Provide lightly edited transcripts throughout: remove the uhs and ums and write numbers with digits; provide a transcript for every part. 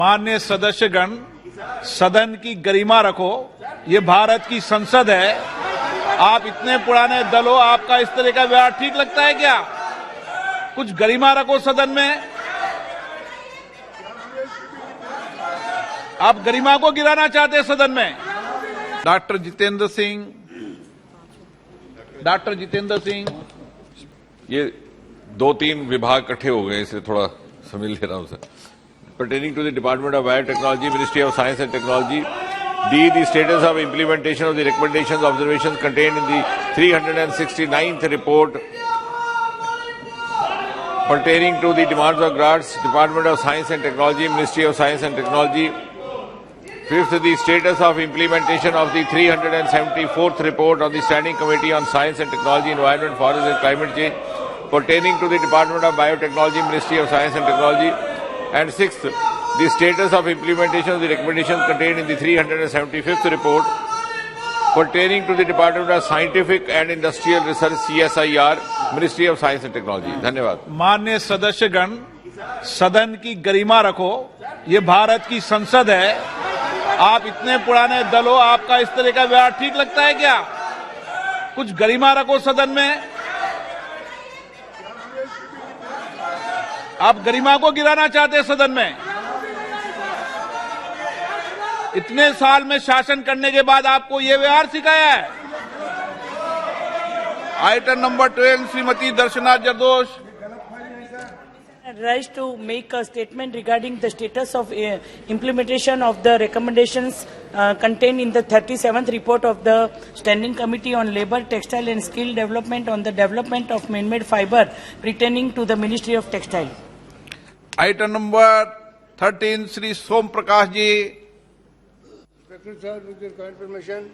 माननीय सदस्यगण, सदन की गरिमा रखो। ये भारत की संसद है। आप इतने पुराने दल हो, आपका इस तरह का व्यवहार ठीक लगता है क्या? कुछ गरिमा रखो सदन में। आप गरिमा को गिराना चाहते हैं सदन में। डॉक्टर जितेंद्र सिंह। ये 2-3 विभाग इकट्ठे हो गए, इसलिए थोड़ा समय ले रहा हूं sir. Pertaining to the Department of Biotechnology, Ministry of Science and Technology, D. The status of implementation of the recommendations, observations contained in the 369th report pertaining to the demands of grants, Department of Science and Technology, Ministry of Science and Technology. Fifth, the status of implementation of the 374th report of the Standing Committee on Science and Technology, Environment, Forest and Climate Change pertaining to the Department of Biotechnology, Ministry of Science and Technology. And sixth, the status of implementation of the recommendations contained in the 375th report pertaining to the Department of Scientific and Industrial Research, CSIR, Ministry of Science and Technology. धन्यवाद। माननीय सदस्यगण, सदन की गरिमा रखो। ये भारत की संसद है। आप इतने पुराने दल हो, आपका इस तरह का व्यवहार ठीक लगता है क्या? कुछ गरिमा रखो सदन में। आप गरिमा को गिराना चाहते हैं सदन में। इतने साल में शासन करने के बाद आपको ये व्यवहार सिखाया है। Item number 12, Shrimati Darshana Jardosh. Rise to make a statement regarding the status of implementation of the recommendations contained in the 37th report of the Standing Committee on Labour, Textile and Skill Development on the development of man-made fibre pertaining to the Ministry of Textile. Item number 13, Shri Som Prakash ji. Sir, with your kind permission,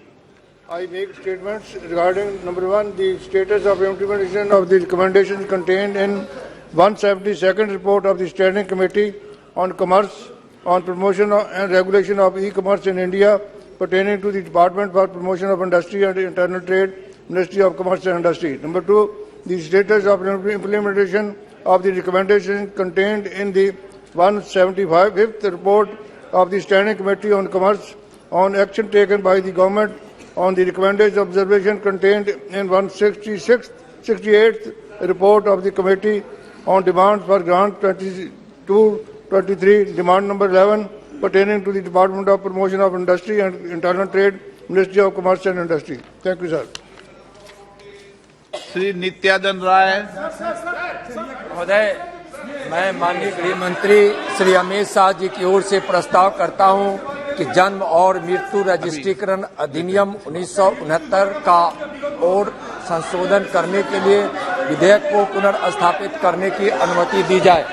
I make statements regarding number 1, the status of implementation of the recommendations contained in 172nd report of the Standing Committee on Commerce on promotion and regulation of e-commerce in India pertaining to the Department for Promotion of Industry and Internal Trade, Ministry of Commerce and Industry. Number 2, the status of implementation of the recommendations contained in the 175th report of the Standing Committee on Commerce on action taken by the government on the recommendations observation contained in 168th report of the Committee on demands for grant 22-23, demand number 11 pertaining to the Department of Promotion of Industry and Internal Trade, Ministry of Commerce and Industry. Thank you, sir. Shri Nityanand Rai. महोदय, मैं माननीय गृह मंत्री श्री अमित शाह जी की ओर से प्रस्ताव करता हूं कि जन्म और मृत्यु रजिस्ट्रीकरण अधिनियम 1969 का और संशोधन करने के लिए विधेयक को पुनर्स्थापित करने की अनुमति दी जाए।